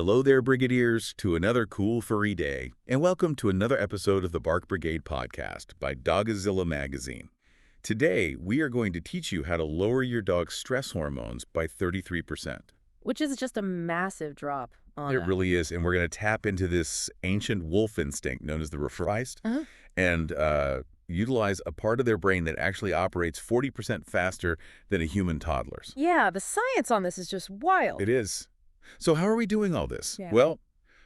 Hello there, Brigadiers, to another cool furry day, and welcome to another episode of the Bark Brigade podcast by Dogazilla Magazine. Today, we are going to teach you how to lower your dog's stress hormones by 33%. Which is just a massive drop on It really is, and we're going to tap into this ancient wolf instinct known as the Refreist, and utilize a part of their brain that actually operates 40% faster than a human toddler's. Yeah, the science on this is just wild. It is. So how are we doing all this? Yeah. Well,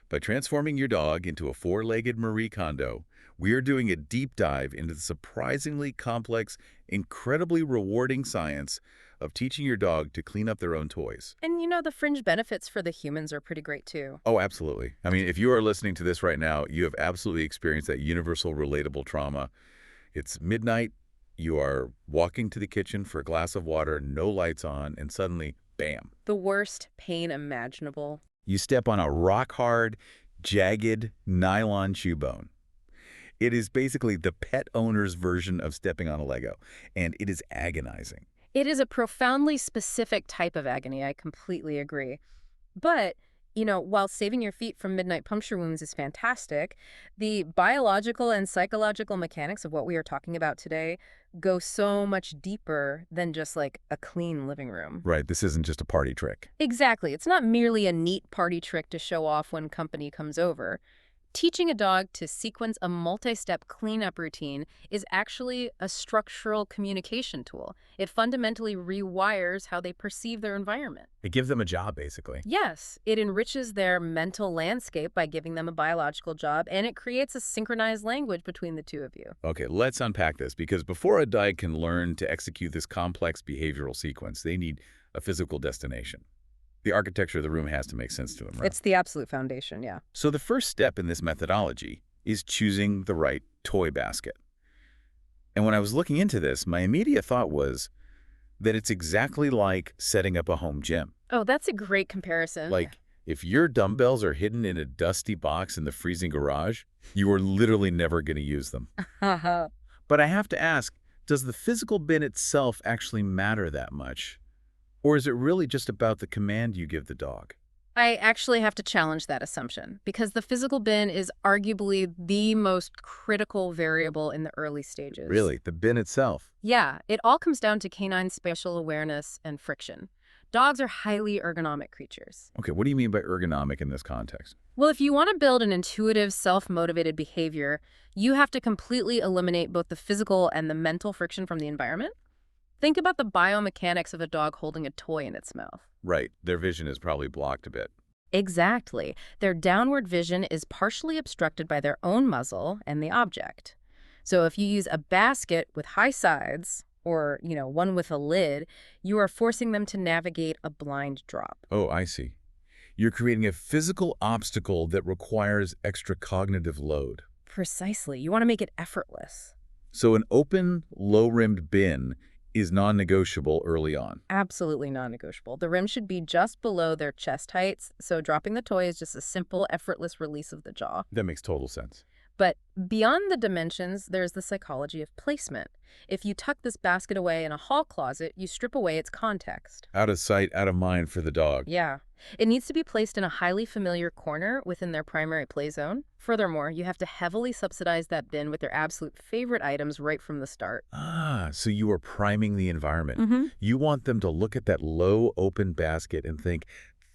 by transforming your dog into a four-legged Marie Kondo, we are doing a deep dive into the surprisingly complex, incredibly rewarding science of teaching your dog to clean up their own toys. And you know, the fringe benefits for the humans are pretty great too. Oh, absolutely. I mean, if you are listening to this right now, you have absolutely experienced that universal relatable trauma. It's midnight, you are walking to the kitchen for a glass of water, no lights on, and suddenly, bam. The worst pain imaginable. You step on a rock-hard, jagged nylon shoe bone. It is basically the pet owner's version of stepping on a Lego, and it is agonizing. It is a profoundly specific type of agony, I completely agree. But, you know, while saving your feet from midnight puncture wounds is fantastic, the biological and psychological mechanics of what we are talking about today go so much deeper than just like a clean living room. Right, this isn't just a party trick. Exactly. It's not merely a neat party trick to show off when company comes over. Teaching a dog to sequence a multi-step cleanup routine is actually a structural communication tool. It fundamentally rewires how they perceive their environment. It gives them a job, basically. Yes, it enriches their mental landscape by giving them a biological job, and it creates a synchronized language between the two of you. Okay, let's unpack this, because before a dog can learn to execute this complex behavioral sequence, they need a physical destination. The architecture of the room has to make sense to them, right? It's the absolute foundation, yeah. So the first step in this methodology is choosing the right toy basket. And when I was looking into this, my immediate thought was that it's exactly like setting up a home gym. Oh, that's a great comparison. Like, if your dumbbells are hidden in a dusty box in the freezing garage, you are literally never going to use them. But I have to ask, does the physical bin itself actually matter that much? Or is it really just about the command you give the dog? I actually have to challenge that assumption, because the physical bin is arguably the most critical variable in the early stages. Really? The bin itself? Yeah, it all comes down to canine spatial awareness and friction. Dogs are highly ergonomic creatures. Okay, what do you mean by ergonomic in this context? Well, if you want to build an intuitive, self-motivated behavior, you have to completely eliminate both the physical and the mental friction from the environment. Think about the biomechanics of a dog holding a toy in its mouth. Right, their vision is probably blocked a bit. Exactly. Their downward vision is partially obstructed by their own muzzle and the object. So if you use a basket with high sides, or, you know, one with a lid, you are forcing them to navigate a blind drop. Oh, I see. You're creating a physical obstacle that requires extra cognitive load. Precisely. You want to make it effortless. So an open, low-rimmed bin is non-negotiable early on. Absolutely non-negotiable. The rim should be just below their chest heights, so dropping the toy is just a simple, effortless release of the jaw. That makes total sense. But beyond the dimensions, there's the psychology of placement. If you tuck this basket away in a hall closet, you strip away its context. Out of sight, out of mind for the dog. Yeah. It needs to be placed in a highly familiar corner within their primary play zone. Furthermore, you have to heavily subsidize that bin with their absolute favorite items right from the start. Ah, so you are priming the environment. You want them to look at that low, open basket and think,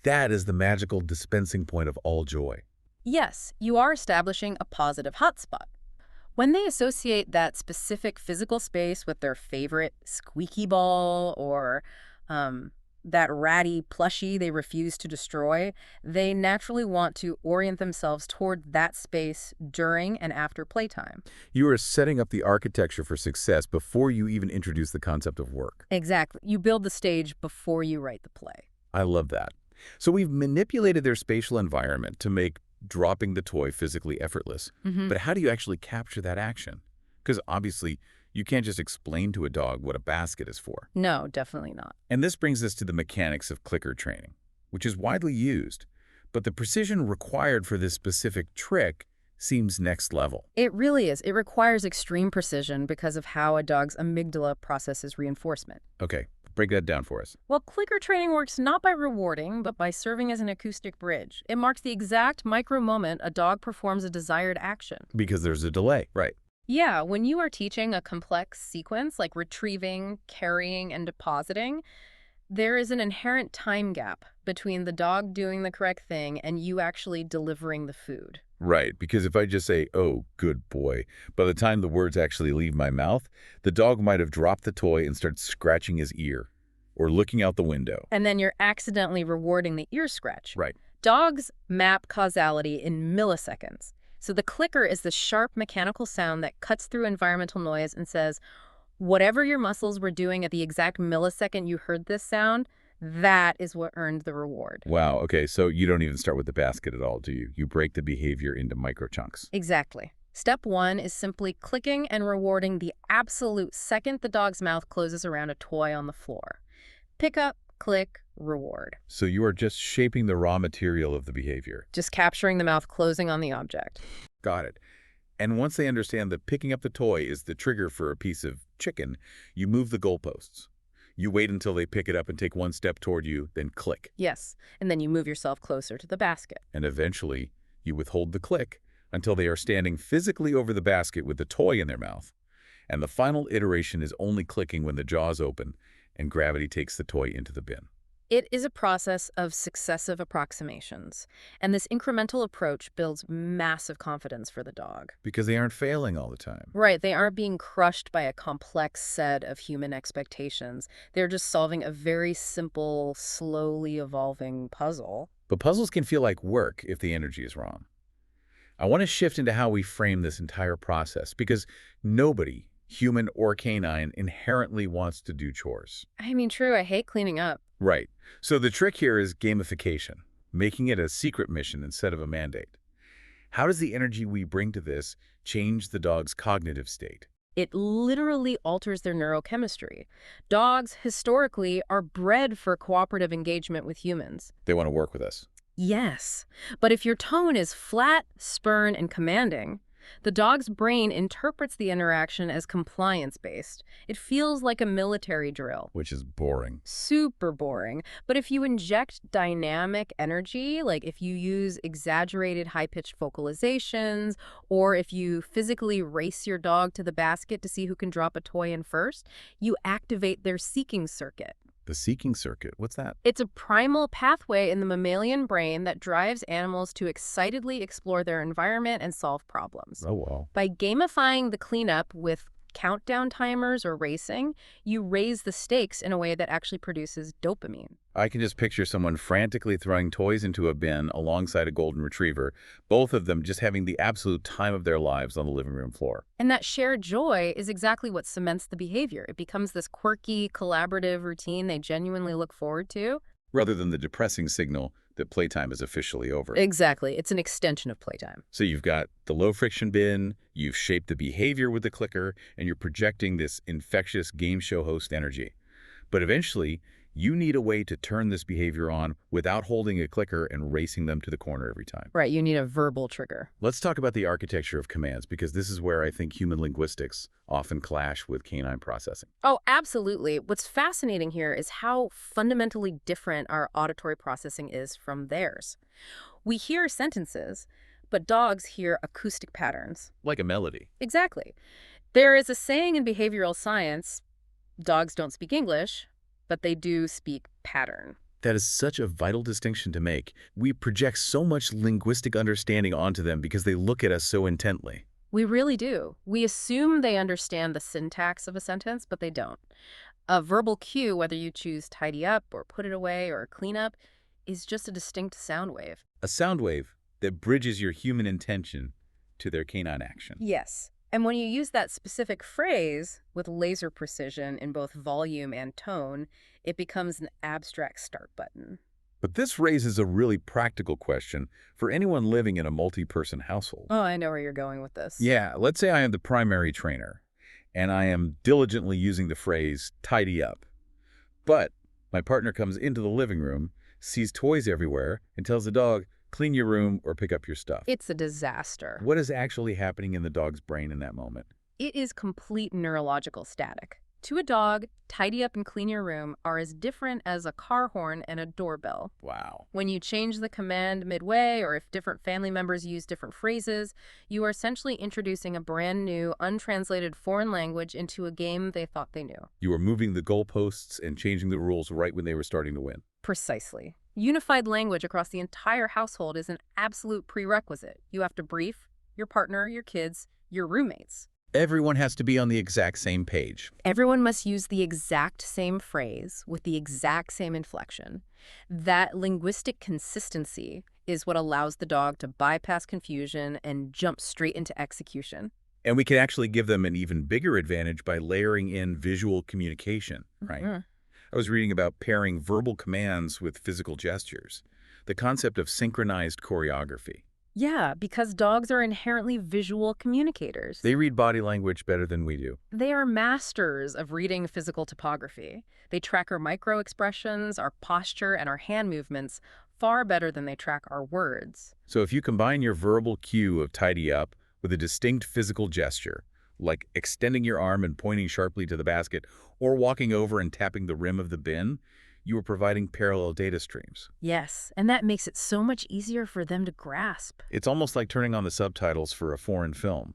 that is the magical dispensing point of all joy. Yes, you are establishing a positive hotspot. When they associate that specific physical space with their favorite squeaky ball or that ratty plushie they refuse to destroy, they naturally want to orient themselves toward that space during and after playtime. You are setting up the architecture for success before you even introduce the concept of work. Exactly. You build the stage before you write the play. I love that. So we've manipulated their spatial environment to make dropping the toy physically effortless. But how do you actually capture that action? Because obviously, you can't just explain to a dog what a basket is for. No, definitely not. And this brings us to the mechanics of clicker training, which is widely used. But the precision required for this specific trick seems next level. It really is. It requires extreme precision because of how a dog's amygdala processes reinforcement. Okay, Break that down for us. Well, clicker training works not by rewarding, but by serving as an acoustic bridge. It marks the exact micro moment a dog performs a desired action. Because there's a delay. Right. Yeah, when you are teaching a complex sequence like retrieving, carrying, and depositing, there is an inherent time gap between the dog doing the correct thing and you actually delivering the food. Right, because if I just say, oh, good boy, by the time the words actually leave my mouth, the dog might have dropped the toy and started scratching his ear or looking out the window. And then you're accidentally rewarding the ear scratch. Right. Dogs map causality in milliseconds. So the clicker is the sharp mechanical sound that cuts through environmental noise and says, whatever your muscles were doing at the exact millisecond you heard this sound, that is what earned the reward. Wow, okay, so you don't even start with the basket at all, do you? You break the behavior into micro chunks. Exactly. Step one is simply clicking and rewarding the absolute second the dog's mouth closes around a toy on the floor. Pick up, click, reward. So you are just shaping the raw material of the behavior. Just capturing the mouth closing on the object. Got it. And once they understand that picking up the toy is the trigger for a piece of chicken, you move the goalposts. You wait until they pick it up and take one step toward you, then click. Yes, and then you move yourself closer to the basket. And eventually, you withhold the click until they are standing physically over the basket with the toy in their mouth. And the final iteration is only clicking when the jaws open and gravity takes the toy into the bin. It is a process of successive approximations, and this incremental approach builds massive confidence for the dog. Because they aren't failing all the time. Right, they aren't being crushed by a complex set of human expectations. They're just solving a very simple, slowly evolving puzzle. But puzzles can feel like work if the energy is wrong. I want to shift into how we frame this entire process, because nobody, human or canine, inherently wants to do chores. I mean, true, I hate cleaning up. Right. So the trick here is gamification, making it a secret mission instead of a mandate. How does the energy we bring to this change the dog's cognitive state? It literally alters their neurochemistry. Dogs, historically, are bred for cooperative engagement with humans. They want to work with us. Yes, but if your tone is flat, spurn, and commanding, the dog's brain interprets the interaction as compliance-based. It feels like a military drill. Which is boring. Super boring. But if you inject dynamic energy, like if you use exaggerated high-pitched vocalizations, or if you physically race your dog to the basket to see who can drop a toy in first, you activate their seeking circuit. The seeking circuit, what's that? It's a primal pathway in the mammalian brain that drives animals to excitedly explore their environment and solve problems. Oh, wow. By gamifying the cleanup with countdown timers or racing, you raise the stakes in a way that actually produces dopamine. I can just picture someone frantically throwing toys into a bin alongside a golden retriever, both of them just having the absolute time of their lives on the living room floor. And that shared joy is exactly what cements the behavior. It becomes this quirky, collaborative routine they genuinely look forward to. Rather than the depressing signal that playtime is officially over. Exactly. It's an extension of playtime. So you've got the low-friction bin, you've shaped the behavior with the clicker, and you're projecting this infectious game show host energy. But eventually, you need a way to turn this behavior on without holding a clicker and racing them to the corner every time. Right, you need a verbal trigger. Let's talk about the architecture of commands, because this is where I think human linguistics often clash with canine processing. Oh, absolutely. What's fascinating here is how fundamentally different our auditory processing is from theirs. We hear sentences, but dogs hear acoustic patterns. Like a melody. Exactly. There is a saying in behavioral science, dogs don't speak English, but they do speak pattern. That is such a vital distinction to make. We project so much linguistic understanding onto them because they look at us so intently. We really do. We assume they understand the syntax of a sentence, but they don't. A verbal cue, whether you choose tidy up or put it away or clean up, is just a distinct sound wave. A sound wave that bridges your human intention to their canine action. Yes. And when you use that specific phrase with laser precision in both volume and tone, it becomes an abstract start button. But this raises a really practical question for anyone living in a multi-person household. Oh, I know where you're going with this. Yeah, let's say I am the primary trainer, and I am diligently using the phrase, tidy up. But my partner comes into the living room, sees toys everywhere, and tells the dog, clean your room or pick up your stuff. It's a disaster. What is actually happening in the dog's brain in that moment? It is complete neurological static. To a dog, tidy up and clean your room are as different as a car horn and a doorbell. Wow. When you change the command midway, or if different family members use different phrases, you are essentially introducing a brand new, untranslated foreign language into a game they thought they knew. You were moving the goalposts and changing the rules right when they were starting to win. Precisely. Unified language across the entire household is an absolute prerequisite. You have to brief your partner, your kids, your roommates. Everyone has to be on the exact same page. Everyone must use the exact same phrase with the exact same inflection. That linguistic consistency is what allows the dog to bypass confusion and jump straight into execution. And we can actually give them an even bigger advantage by layering in visual communication, right? Mhm. I was reading about pairing verbal commands with physical gestures, the concept of synchronized choreography. Yeah, because dogs are inherently visual communicators. They read body language better than we do. They are masters of reading physical topography. They track our micro expressions, our posture, and our hand movements far better than they track our words. So if you combine your verbal cue of tidy up with a distinct physical gesture, like extending your arm and pointing sharply to the basket, or walking over and tapping the rim of the bin, you are providing parallel data streams. Yes, and that makes it so much easier for them to grasp. It's almost like turning on the subtitles for a foreign film.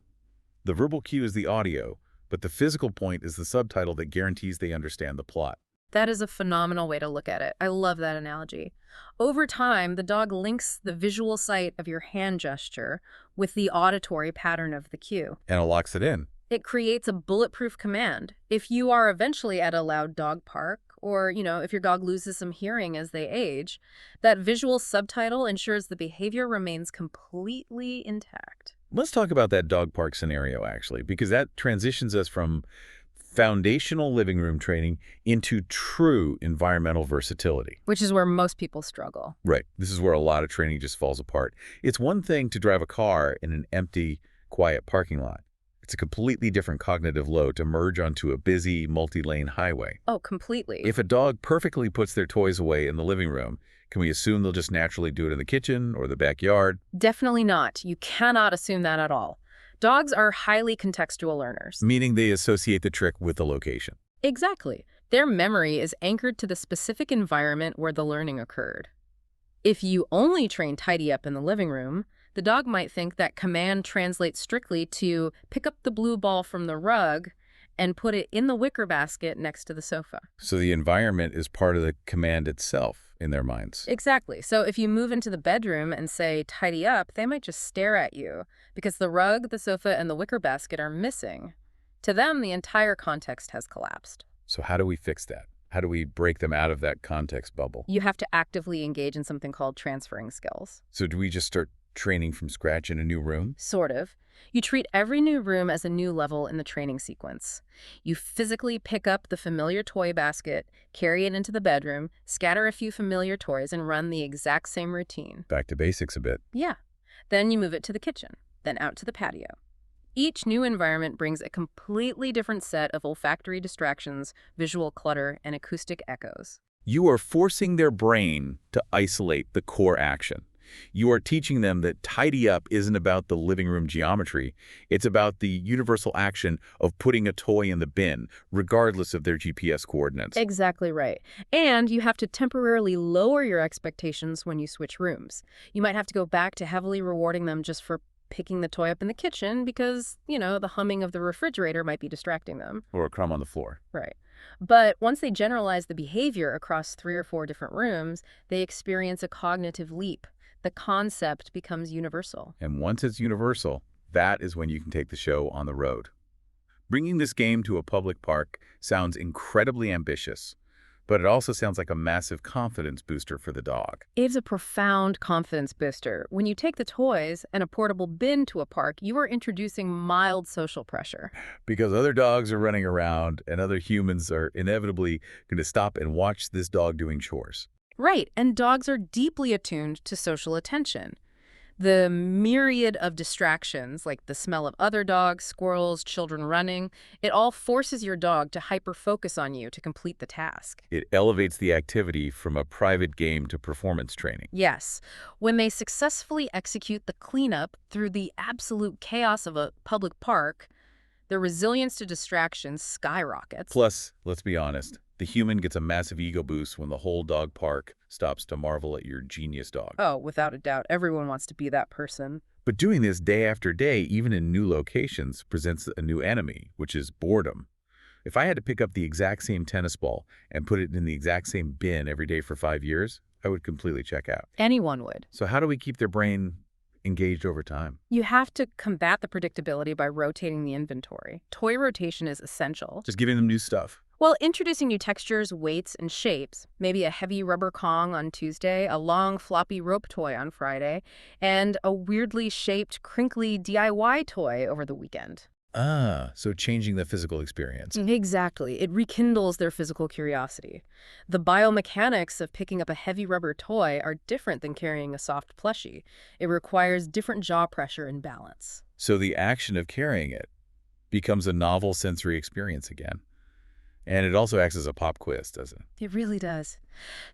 The verbal cue is the audio, but the physical point is the subtitle that guarantees they understand the plot. That is a phenomenal way to look at it. I love that analogy. Over time, the dog links the visual sight of your hand gesture with the auditory pattern of the cue. And it locks it in. It creates a bulletproof command. If you are eventually at a loud dog park, or, if your dog loses some hearing as they age, that visual subtitle ensures the behavior remains completely intact. Let's talk about that dog park scenario, actually, because that transitions us from foundational living room training into true environmental versatility. Which is where most people struggle. Right. This is where a lot of training just falls apart. It's one thing to drive a car in an empty, quiet parking lot. It's a completely different cognitive load to merge onto a busy, multi-lane highway. Oh, completely. If a dog perfectly puts their toys away in the living room, can we assume they'll just naturally do it in the kitchen or the backyard? Definitely not. You cannot assume that at all. Dogs are highly contextual learners. Meaning they associate the trick with the location. Exactly. Their memory is anchored to the specific environment where the learning occurred. If you only train tidy up in the living room, the dog might think that command translates strictly to pick up the blue ball from the rug and put it in the wicker basket next to the sofa. So the environment is part of the command itself in their minds. Exactly. So if you move into the bedroom and say, tidy up, they might just stare at you because the rug, the sofa, and the wicker basket are missing. To them, the entire context has collapsed. So how do we fix that? How do we break them out of that context bubble? You have to actively engage in something called transferring skills. So do we just start training from scratch in a new room? Sort of. You treat every new room as a new level in the training sequence. You physically pick up the familiar toy basket, carry it into the bedroom, scatter a few familiar toys, and run the exact same routine. Back to basics a bit. Yeah. Then you move it to the kitchen, then out to the patio. Each new environment brings a completely different set of olfactory distractions, visual clutter, and acoustic echoes. You are forcing their brain to isolate the core action. You are teaching them that tidy up isn't about the living room geometry. It's about the universal action of putting a toy in the bin, regardless of their GPS coordinates. Exactly right. And you have to temporarily lower your expectations when you switch rooms. You might have to go back to heavily rewarding them just for picking the toy up in the kitchen because, the humming of the refrigerator might be distracting them. Or a crumb on the floor. Right. But once they generalize the behavior across 3 or 4 different rooms, they experience a cognitive leap. The concept becomes universal. And once it's universal, that is when you can take the show on the road. Bringing this game to a public park sounds incredibly ambitious, but it also sounds like a massive confidence booster for the dog. It's a profound confidence booster. When you take the toys and a portable bin to a park, you are introducing mild social pressure. Because other dogs are running around and other humans are inevitably going to stop and watch this dog doing chores. Right, and dogs are deeply attuned to social attention. The myriad of distractions, like the smell of other dogs, squirrels, children running, it all forces your dog to hyper-focus on you to complete the task. It elevates the activity from a private game to performance training. Yes, when they successfully execute the cleanup through the absolute chaos of a public park, Their resilience to distractions skyrockets. Plus, let's be honest, the human gets a massive ego boost when the whole dog park stops to marvel at your genius dog. Oh, without a doubt, everyone wants to be that person. But doing this day after day, even in new locations, presents a new enemy, which is boredom. If I had to pick up the exact same tennis ball and put it in the exact same bin every day for 5 years, I would completely check out. Anyone would. So how do we keep their brain engaged over time? You have to combat the predictability by rotating the inventory. Toy rotation is essential. Just giving them new stuff. Well, introducing new textures, weights, and shapes, maybe a heavy rubber Kong on Tuesday, a long floppy rope toy on Friday, and a weirdly shaped, crinkly DIY toy over the weekend. So changing the physical experience. Exactly. It rekindles their physical curiosity. The biomechanics of picking up a heavy rubber toy are different than carrying a soft plushie. It requires different jaw pressure and balance. So the action of carrying it becomes a novel sensory experience again. And it also acts as a pop quiz, doesn't it? It really does.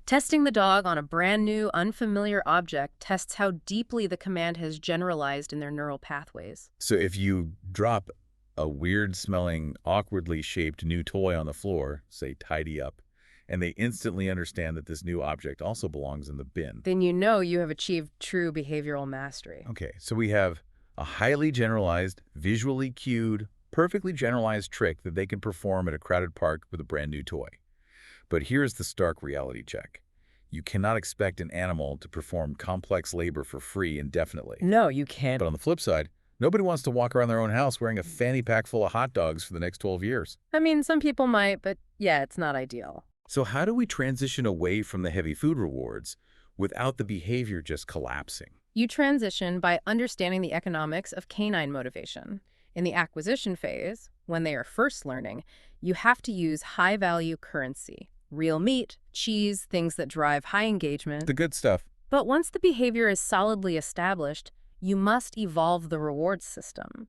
Testing the dog on a brand new, unfamiliar object tests how deeply the command has generalized in their neural pathways. So if you drop a weird-smelling, awkwardly shaped new toy on the floor, say tidy up, and they instantly understand that this new object also belongs in the bin. Then you know you have achieved true behavioral mastery. Okay, so we have a highly generalized, visually cued, perfectly generalized trick that they can perform at a crowded park with a brand new toy. But here's the stark reality check. You cannot expect an animal to perform complex labor for free indefinitely. No, you can't. But on the flip side, nobody wants to walk around their own house wearing a fanny pack full of hot dogs for the next 12 years. I mean, some people might, but yeah, it's not ideal. So how do we transition away from the heavy food rewards without the behavior just collapsing? You transition by understanding the economics of canine motivation. In the acquisition phase, when they are first learning, you have to use high-value currency. Real meat, cheese, things that drive high engagement. The good stuff. But once the behavior is solidly established, you must evolve the rewards system.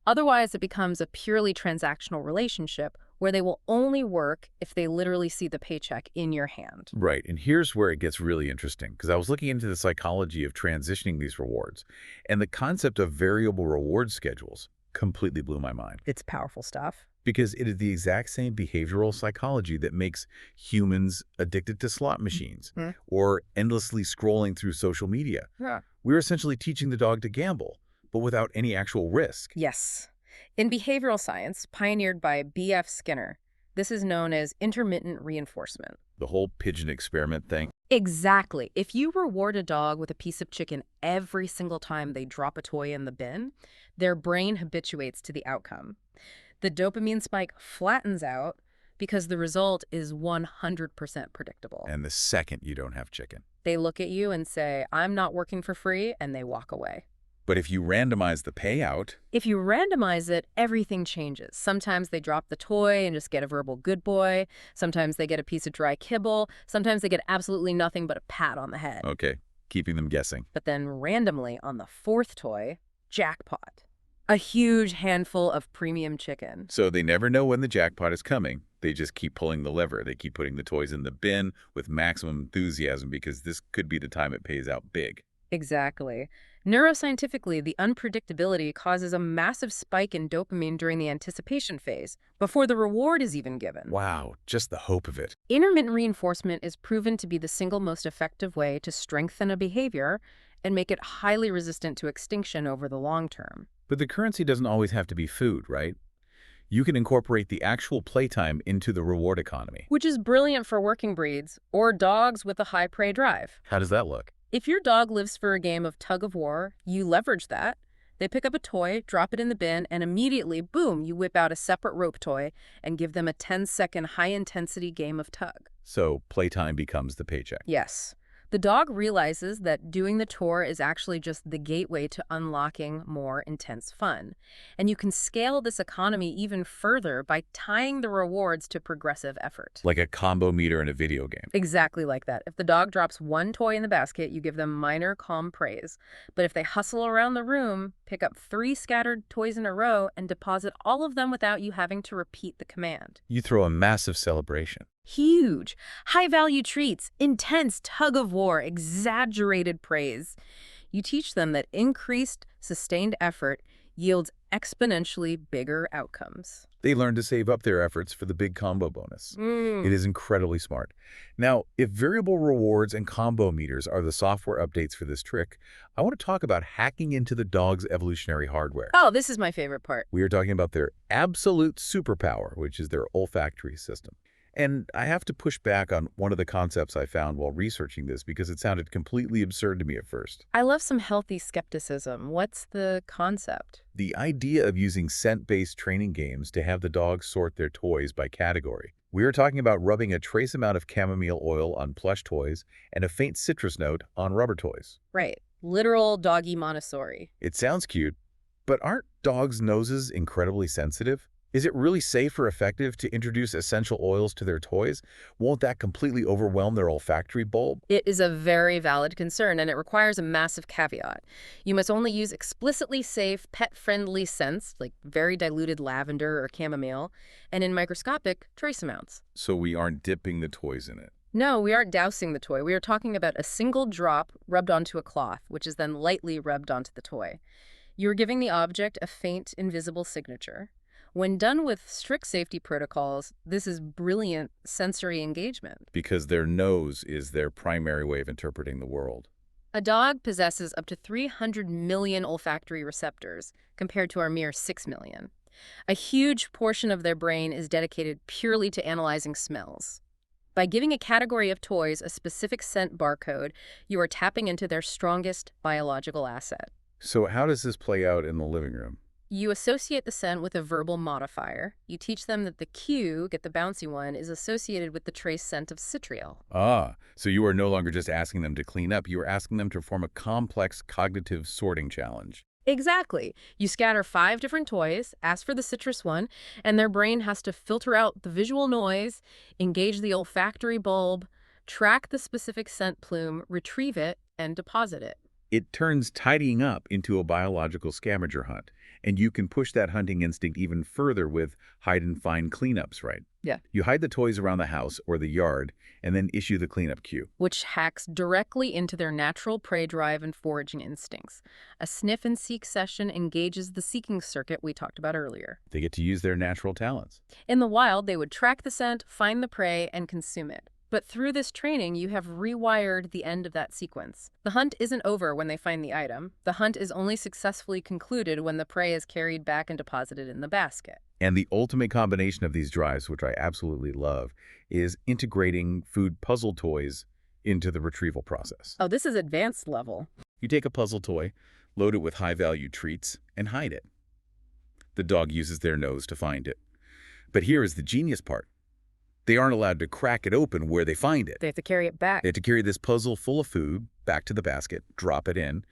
Otherwise, it becomes a purely transactional relationship where they will only work if they literally see the paycheck in your hand. Right, and here's where it gets really interesting, because I was looking into the psychology of transitioning these rewards, and the concept of variable reward schedules completely blew my mind. It's powerful stuff. Because it is the exact same behavioral psychology that makes humans addicted to slot machines or endlessly scrolling through social media. Yeah. We're essentially teaching the dog to gamble, but without any actual risk. Yes. In behavioral science, pioneered by B.F. Skinner, this is known as intermittent reinforcement. The whole pigeon experiment thing. Exactly. If you reward a dog with a piece of chicken every single time they drop a toy in the bin, their brain habituates to the outcome. The dopamine spike flattens out because the result is 100% predictable. And the second you don't have chicken. They look at you and say, "I'm not working for free," and they walk away. But if you randomize the payout... If you randomize it, everything changes. Sometimes they drop the toy and just get a verbal good boy. Sometimes they get a piece of dry kibble. Sometimes they get absolutely nothing but a pat on the head. Okay, keeping them guessing. But then randomly on the fourth toy, jackpot. A huge handful of premium chicken. So they never know when the jackpot is coming. They just keep pulling the lever. They keep putting the toys in the bin with maximum enthusiasm because this could be the time it pays out big. Exactly. Neuroscientifically, the unpredictability causes a massive spike in dopamine during the anticipation phase, before the reward is even given. Wow, just the hope of it. Intermittent reinforcement is proven to be the single most effective way to strengthen a behavior and make it highly resistant to extinction over the long term. But the currency doesn't always have to be food, right? You can incorporate the actual playtime into the reward economy. Which is brilliant for working breeds or dogs with a high prey drive. How does that look? If your dog lives for a game of tug of war, you leverage that. They pick up a toy, drop it in the bin, and immediately, boom, you whip out a separate rope toy and give them a 10-second high-intensity game of tug. So playtime becomes the paycheck. Yes. The dog realizes that doing the chore is actually just the gateway to unlocking more intense fun. And you can scale this economy even further by tying the rewards to progressive effort. Like a combo meter in a video game. Exactly like that. If the dog drops one toy in the basket, you give them minor, calm praise. But if they hustle around the room, pick up 3 scattered toys in a row, and deposit all of them without you having to repeat the command. You throw a massive celebration. Huge, high-value treats, intense tug-of-war, exaggerated praise. You teach them that increased, sustained effort yields exponentially bigger outcomes. They learn to save up their efforts for the big combo bonus. It Mm. is incredibly smart. Now, if variable rewards and combo meters are the software updates for this trick, I want to talk about hacking into the dog's evolutionary hardware. Oh, this is my favorite part. We are talking about their absolute superpower, which is their olfactory system. And I have to push back on one of the concepts I found while researching this because it sounded completely absurd to me at first. I love some healthy skepticism. What's the concept? The idea of using scent-based training games to have the dogs sort their toys by category. We are talking about rubbing a trace amount of chamomile oil on plush toys and a faint citrus note on rubber toys. Right. Literal doggy Montessori. It sounds cute, but aren't dogs' noses incredibly sensitive? Is it really safe or effective to introduce essential oils to their toys? Won't that completely overwhelm their olfactory bulb? It is a very valid concern, and it requires a massive caveat. You must only use explicitly safe, pet-friendly scents, like very diluted lavender or chamomile, and in microscopic trace amounts. So we aren't dipping the toys in it. No, we aren't dousing the toy. We are talking about a single drop rubbed onto a cloth, which is then lightly rubbed onto the toy. You are giving the object a faint, invisible signature. When done with strict safety protocols, this is brilliant sensory engagement. Because their nose is their primary way of interpreting the world. A dog possesses up to 300 million olfactory receptors, compared to our mere 6 million. A huge portion of their brain is dedicated purely to analyzing smells. By giving a category of toys a specific scent barcode, you are tapping into their strongest biological asset. So how does this play out in the living room? You associate the scent with a verbal modifier. You teach them that the cue, get the bouncy one, is associated with the trace scent of citriol. Ah, so you are no longer just asking them to clean up, you are asking them to perform a complex cognitive sorting challenge. Exactly. You scatter 5 different toys, ask for the citrus one, and their brain has to filter out the visual noise, engage the olfactory bulb, track the specific scent plume, retrieve it, and deposit it. It turns tidying up into a biological scavenger hunt, and you can push that hunting instinct even further with hide-and-find cleanups, right? Yeah. You hide the toys around the house or the yard, and then issue the cleanup cue. Which hacks directly into their natural prey drive and foraging instincts. A sniff and seek session engages the seeking circuit we talked about earlier. They get to use their natural talents. In the wild, they would track the scent, find the prey, and consume it. But through this training, you have rewired the end of that sequence. The hunt isn't over when they find the item. The hunt is only successfully concluded when the prey is carried back and deposited in the basket. And the ultimate combination of these drives, which I absolutely love, is integrating food puzzle toys into the retrieval process. Oh, this is advanced level. You take a puzzle toy, load it with high-value treats, and hide it. The dog uses their nose to find it. But here is the genius part. They aren't allowed to crack it open where they find it. They have to carry it back. They have to carry this puzzle full of food back to the basket, drop it in,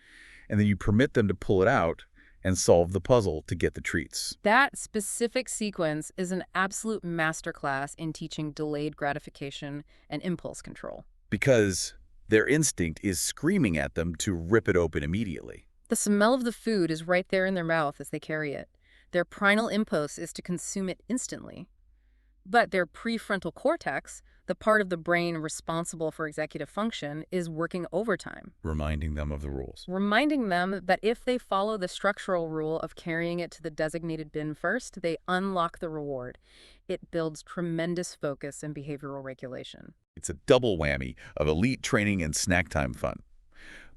and then you permit them to pull it out and solve the puzzle to get the treats. That specific sequence is an absolute masterclass in teaching delayed gratification and impulse control. Because their instinct is screaming at them to rip it open immediately. The smell of the food is right there in their mouth as they carry it. Their primal impulse is to consume it instantly. But their prefrontal cortex, the part of the brain responsible for executive function, is working overtime, Reminding them of the rules. reminding them that if they follow the structural rule of carrying it to the designated bin first, they unlock the reward. It builds tremendous focus and behavioral regulation. It's a double whammy of elite training and snack time fun.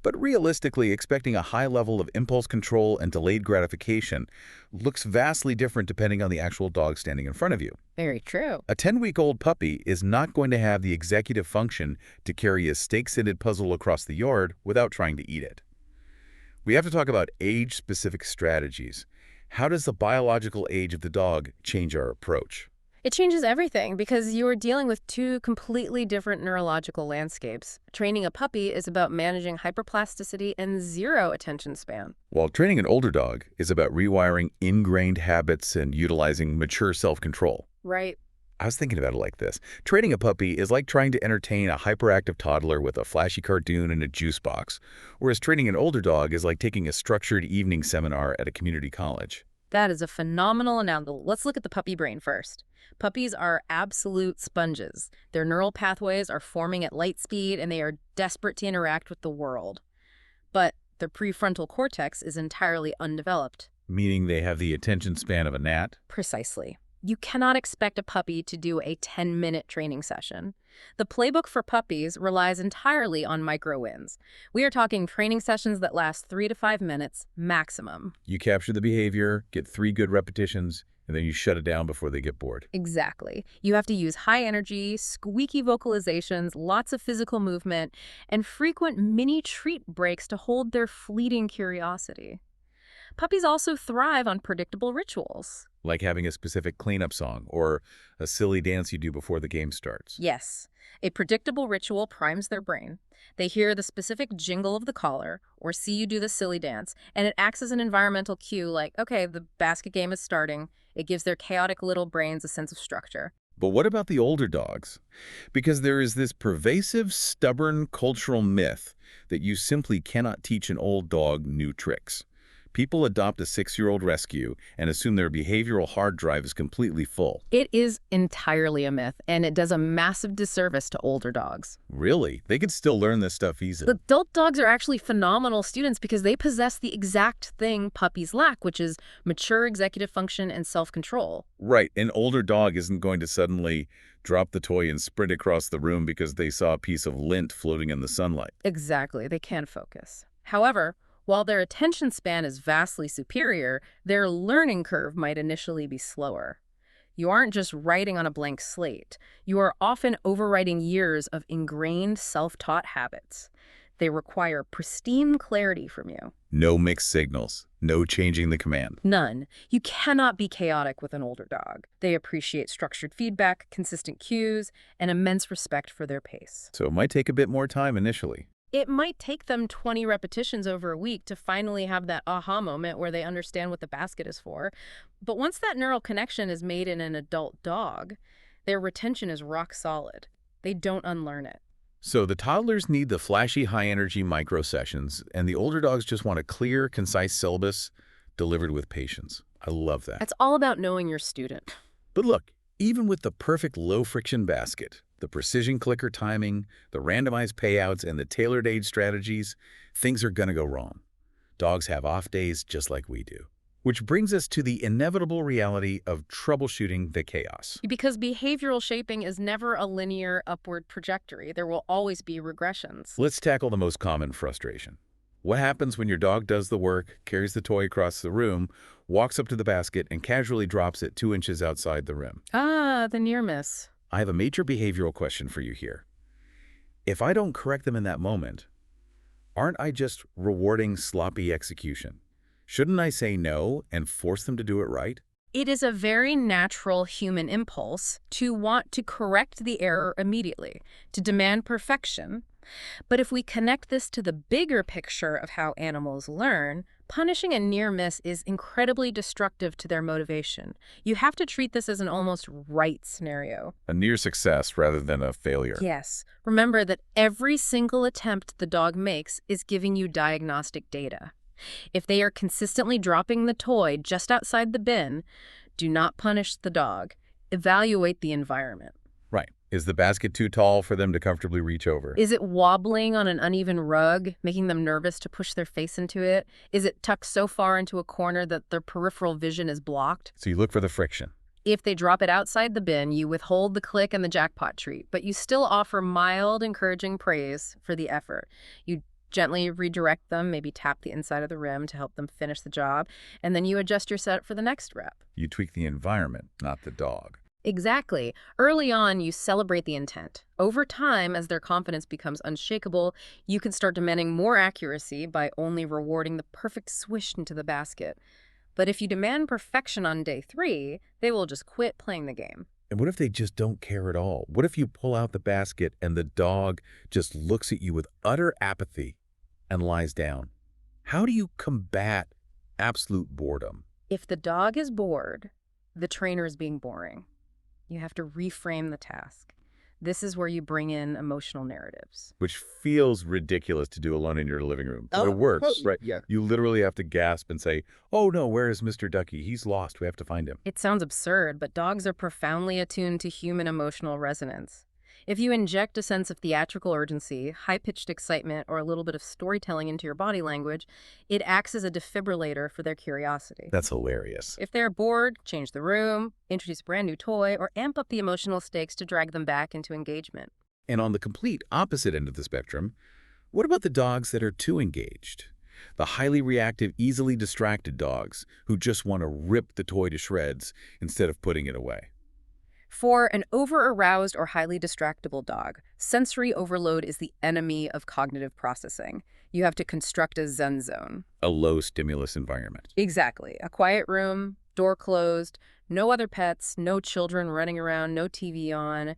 But realistically, expecting a high level of impulse control and delayed gratification looks vastly different depending on the actual dog standing in front of you. Very true. A 10-week-old puppy is not going to have the executive function to carry a steak-scented puzzle across the yard without trying to eat it. We have to talk about age-specific strategies. How does the biological age of the dog change our approach? It changes everything because you are dealing with 2 completely different neurological landscapes. Training a puppy is about managing hyperplasticity and 0 attention span. While training an older dog is about rewiring ingrained habits and utilizing mature self-control. Right. I was thinking about it like this. Training a puppy is like trying to entertain a hyperactive toddler with a flashy cartoon and a juice box, whereas training an older dog is like taking a structured evening seminar at a community college. That is a phenomenal analogy. Let's look at the puppy brain first. Puppies are absolute sponges. Their neural pathways are forming at light speed, and they are desperate to interact with the world. But their prefrontal cortex is entirely undeveloped. Meaning they have the attention span of a gnat? Precisely. You cannot expect a puppy to do a 10-minute training session. The playbook for puppies relies entirely on micro-wins. We are talking training sessions that last 3 to 5 minutes maximum. You capture the behavior, get 3 good repetitions, and then you shut it down before they get bored. Exactly. You have to use high energy, squeaky vocalizations, lots of physical movement, and frequent mini treat breaks to hold their fleeting curiosity. Puppies also thrive on predictable rituals. Like having a specific cleanup song or a silly dance you do before the game starts. Yes, a predictable ritual primes their brain. They hear the specific jingle of the collar or see you do the silly dance, and it acts as an environmental cue like, okay, the basket game is starting. It gives their chaotic little brains a sense of structure. But what about the older dogs? Because there is this pervasive, stubborn cultural myth that you simply cannot teach an old dog new tricks. People adopt a 6-year-old rescue and assume their behavioral hard drive is completely full. It is entirely a myth, and it does a massive disservice to older dogs. Really? They can still learn this stuff easily. Adult dogs are actually phenomenal students because they possess the exact thing puppies lack, which is mature executive function and self-control. Right. An older dog isn't going to suddenly drop the toy and sprint across the room because they saw a piece of lint floating in the sunlight. Exactly. They can focus. However, while their attention span is vastly superior, their learning curve might initially be slower. You aren't just writing on a blank slate. You are often overwriting years of ingrained self-taught habits. They require pristine clarity from you. No mixed signals. No changing the command. None. You cannot be chaotic with an older dog. They appreciate structured feedback, consistent cues, and immense respect for their pace. So it might take a bit more time initially. It might take them 20 repetitions over a week to finally have that aha moment where they understand what the basket is for. But once that neural connection is made in an adult dog, their retention is rock solid. They don't unlearn it. So the toddlers need the flashy, high-energy micro sessions, and the older dogs just want a clear, concise syllabus delivered with patience. I love that. It's all about knowing your student. But look, even with the perfect low-friction basket, the precision clicker timing, the randomized payouts, and the tailored age strategies, things are going to go wrong. Dogs have off days just like we do. Which brings us to the inevitable reality of troubleshooting the chaos. Because behavioral shaping is never a linear upward trajectory. There will always be regressions. Let's tackle the most common frustration. What happens when your dog does the work, carries the toy across the room, walks up to the basket, and casually drops it 2 inches outside the rim? Ah, the near miss. I have a major behavioral question for you here. If I don't correct them in that moment, aren't I just rewarding sloppy execution? Shouldn't I say no and force them to do it right? It is a very natural human impulse to want to correct the error immediately, to demand perfection. But if we connect this to the bigger picture of how animals learn, punishing a near miss is incredibly destructive to their motivation. You have to treat this as an almost right scenario. A near success rather than a failure. Yes. Remember that every single attempt the dog makes is giving you diagnostic data. If they are consistently dropping the toy just outside the bin, do not punish the dog. Evaluate the environment. Right. Is the basket too tall for them to comfortably reach over? Is it wobbling on an uneven rug, making them nervous to push their face into it? Is it tucked so far into a corner that their peripheral vision is blocked? So you look for the friction. If they drop it outside the bin, you withhold the click and the jackpot treat, but you still offer mild, encouraging praise for the effort. You gently redirect them, maybe tap the inside of the rim to help them finish the job, and then you adjust your setup for the next rep. You tweak the environment, not the dog. Exactly. Early on, you celebrate the intent. Over time, as their confidence becomes unshakable, you can start demanding more accuracy by only rewarding the perfect swish into the basket. But if you demand perfection on day 3, they will just quit playing the game. And what if they just don't care at all? What if you pull out the basket and the dog just looks at you with utter apathy and lies down? How do you combat absolute boredom? If the dog is bored, the trainer is being boring. You have to reframe the task. This is where you bring in emotional narratives. Which feels ridiculous to do alone in your living room. But it works, right? Yeah. You literally have to gasp and say, oh no, where is Mr. Ducky? He's lost. We have to find him. It sounds absurd, but dogs are profoundly attuned to human emotional resonance. If you inject a sense of theatrical urgency, high-pitched excitement, or a little bit of storytelling into your body language, it acts as a defibrillator for their curiosity. That's hilarious. If they're bored, change the room, introduce a brand new toy, or amp up the emotional stakes to drag them back into engagement. And on the complete opposite end of the spectrum, what about the dogs that are too engaged? The highly reactive, easily distracted dogs who just want to rip the toy to shreds instead of putting it away. For an over-aroused or highly distractible dog, sensory overload is the enemy of cognitive processing. You have to construct a Zen zone. A low-stimulus environment. Exactly. A quiet room, door closed, no other pets, no children running around, no TV on.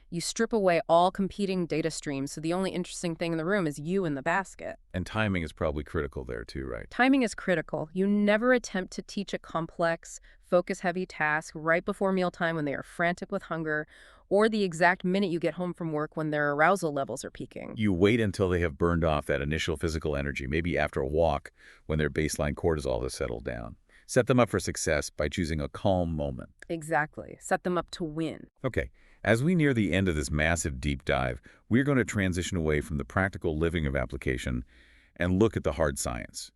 You strip away all competing data streams, so the only interesting thing in the room is you and the basket. And timing is probably critical there too, right? Timing is critical. You never attempt to teach a complex, focus-heavy task right before mealtime when they are frantic with hunger, or the exact minute you get home from work when their arousal levels are peaking. You wait until they have burned off that initial physical energy, maybe after a walk when their baseline cortisol has settled down. Set them up for success by choosing a calm moment. Exactly. Set them up to win. Okay, as we near the end of this massive deep dive, we're going to transition away from the practical living of application and look at the hard science.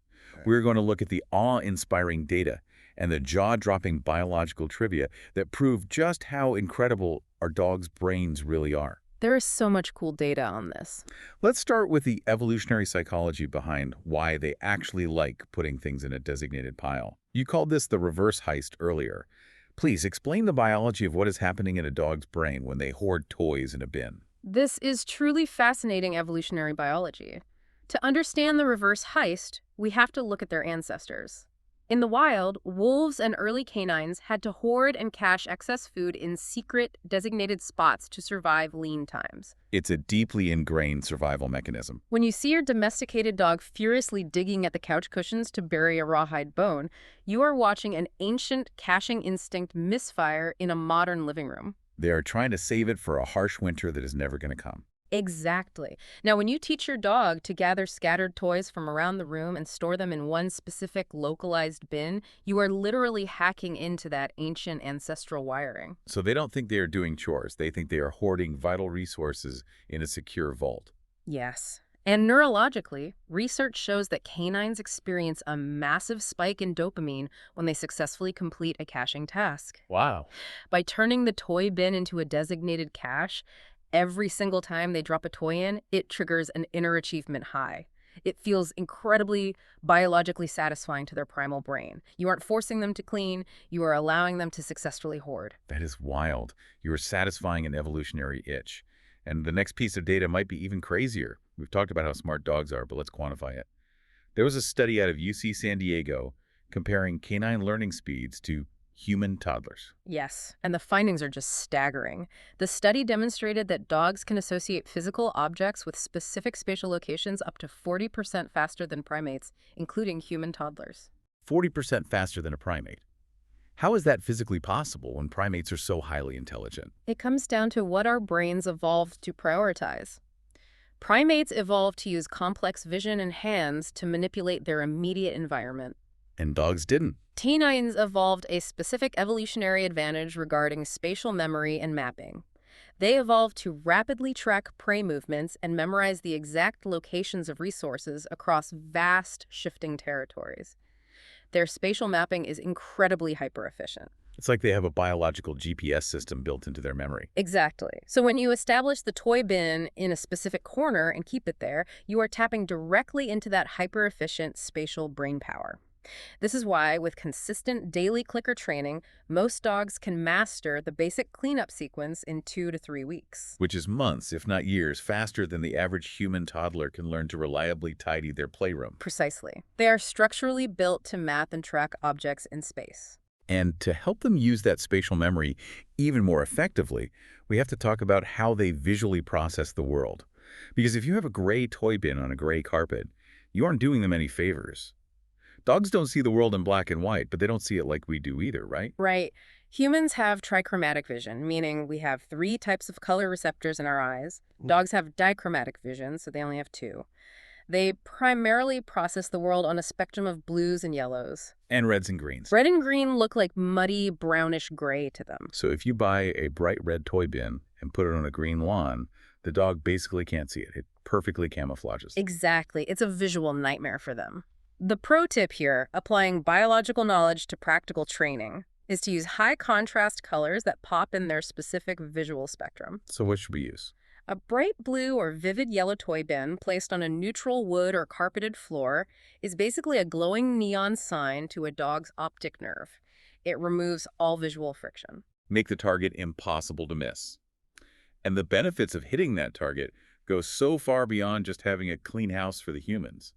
We're going to look at the awe-inspiring data and the jaw-dropping biological trivia that prove just how incredible our dogs' brains really are. There is so much cool data on this. Let's start with the evolutionary psychology behind why they actually like putting things in a designated pile. You called this the reverse heist earlier. Please explain the biology of what is happening in a dog's brain when they hoard toys in a bin. This is truly fascinating evolutionary biology. To understand the reverse heist, we have to look at their ancestors. In the wild, wolves and early canines had to hoard and cache excess food in secret, designated spots to survive lean times. It's a deeply ingrained survival mechanism. When you see your domesticated dog furiously digging at the couch cushions to bury a rawhide bone, you are watching an ancient caching instinct misfire in a modern living room. They are trying to save it for a harsh winter that is never going to come. Exactly. Now, when you teach your dog to gather scattered toys from around the room and store them in one specific localized bin, you are literally hacking into that ancient ancestral wiring. So they don't think they are doing chores. They think they are hoarding vital resources in a secure vault. Yes. And neurologically, research shows that canines experience a massive spike in dopamine when they successfully complete a caching task. Wow. By turning the toy bin into a designated cache, every single time they drop a toy in, it triggers an inner achievement high. It feels incredibly biologically satisfying to their primal brain. You aren't forcing them to clean, you are allowing them to successfully hoard. That is wild. You are satisfying an evolutionary itch. And the next piece of data might be even crazier. We've talked about how smart dogs are, but let's quantify it. There was a study out of UC San Diego comparing canine learning speeds to human toddlers. Yes, and the findings are just staggering. The study demonstrated that dogs can associate physical objects with specific spatial locations up to 40% faster than primates, including human toddlers. 40% faster than a primate. How is that physically possible when primates are so highly intelligent? It comes down to what our brains evolved to prioritize. Primates evolved to use complex vision and hands to manipulate their immediate environment. And dogs didn't. Canines evolved a specific evolutionary advantage regarding spatial memory and mapping. They evolved to rapidly track prey movements and memorize the exact locations of resources across vast, shifting territories. Their spatial mapping is incredibly hyper-efficient. It's like they have a biological GPS system built into their memory. Exactly. So when you establish the toy bin in a specific corner and keep it there, you are tapping directly into that hyper-efficient spatial brain power. This is why, with consistent daily clicker training, most dogs can master the basic cleanup sequence in 2 to 3 weeks. Which is months, if not years, faster than the average human toddler can learn to reliably tidy their playroom. Precisely. They are structurally built to map and track objects in space. And to help them use that spatial memory even more effectively, we have to talk about how they visually process the world. Because if you have a gray toy bin on a gray carpet, you aren't doing them any favors. Dogs don't see the world in black and white, but they don't see it like we do either, right? Right. Humans have trichromatic vision, meaning we have 3 types of color receptors in our eyes. Dogs have dichromatic vision, so they only have 2. They primarily process the world on a spectrum of blues and yellows. And reds and greens. Red and green look like muddy, brownish gray to them. So if you buy a bright red toy bin and put it on a green lawn, the dog basically can't see it. It perfectly camouflages. Exactly. It's a visual nightmare for them. The pro tip here, applying biological knowledge to practical training, is to use high contrast colors that pop in their specific visual spectrum. So what should we use? A bright blue or vivid yellow toy bin placed on a neutral wood or carpeted floor is basically a glowing neon sign to a dog's optic nerve. It removes all visual friction. Make the target impossible to miss. And the benefits of hitting that target go so far beyond just having a clean house for the humans.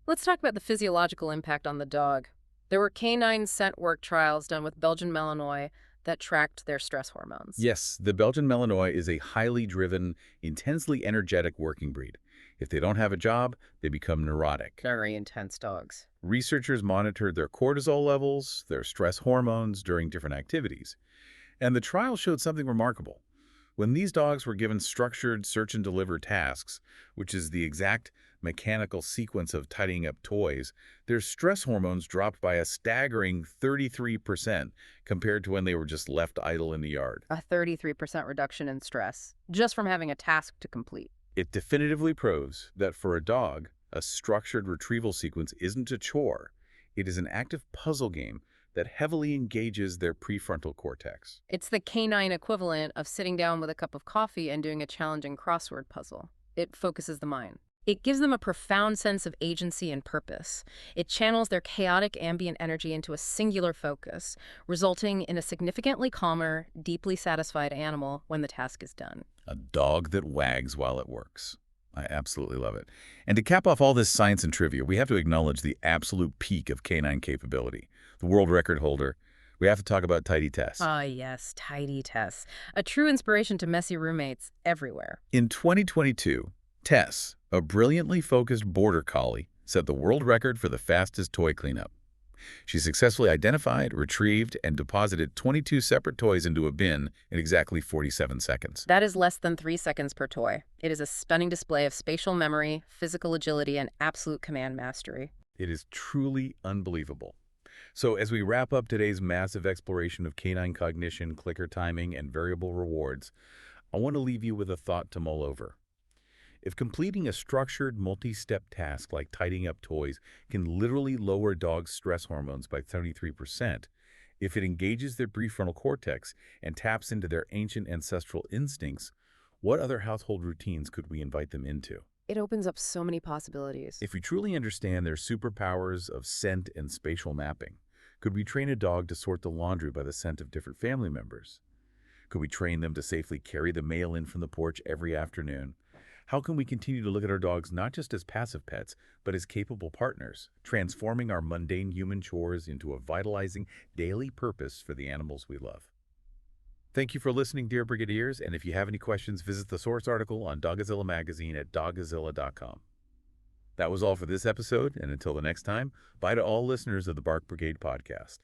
Let's talk about the physiological impact on the dog. There were canine scent work trials done with Belgian Malinois that tracked their stress hormones. Yes, the Belgian Malinois is a highly driven, intensely energetic working breed. If they don't have a job, they become neurotic. Very intense dogs. Researchers monitored their cortisol levels, their stress hormones during different activities. And the trial showed something remarkable. When these dogs were given structured search and deliver tasks, which is the exact mechanical sequence of tidying up toys, their stress hormones dropped by a staggering 33% compared to when they were just left idle in the yard. A 33% reduction in stress, just from having a task to complete. It definitively proves that for a dog, a structured retrieval sequence isn't a chore. It is an active puzzle game that heavily engages their prefrontal cortex. It's the canine equivalent of sitting down with a cup of coffee and doing a challenging crossword puzzle. It focuses the mind. It gives them a profound sense of agency and purpose. It channels their chaotic ambient energy into a singular focus, resulting in a significantly calmer, deeply satisfied animal when the task is done. A dog that wags while it works. I absolutely love it. And to cap off all this science and trivia, we have to acknowledge the absolute peak of canine capability. The world record holder. We have to talk about Tidy Tess. Ah, yes, Tidy Tess. A true inspiration to messy roommates everywhere. In 2022, Tess, a brilliantly focused border collie, set the world record for the fastest toy cleanup. She successfully identified, retrieved, and deposited 22 separate toys into a bin in exactly 47 seconds. That is less than 3 seconds per toy. It is a stunning display of spatial memory, physical agility, and absolute command mastery. It is truly unbelievable. So as we wrap up today's massive exploration of canine cognition, clicker timing, and variable rewards, I want to leave you with a thought to mull over. If completing a structured, multi-step task like tidying up toys can literally lower dogs' stress hormones by 73%, if it engages their prefrontal cortex and taps into their ancient ancestral instincts, what other household routines could we invite them into? It opens up so many possibilities. If we truly understand their superpowers of scent and spatial mapping, could we train a dog to sort the laundry by the scent of different family members? Could we train them to safely carry the mail in from the porch every afternoon? How can we continue to look at our dogs not just as passive pets, but as capable partners, transforming our mundane human chores into a vitalizing daily purpose for the animals we love? Thank you for listening, dear Brigadiers, and if you have any questions, visit the source article on Dogzilla magazine at dogzilla.com. That was all for this episode, and until the next time, bye to all listeners of the Bark Brigade podcast.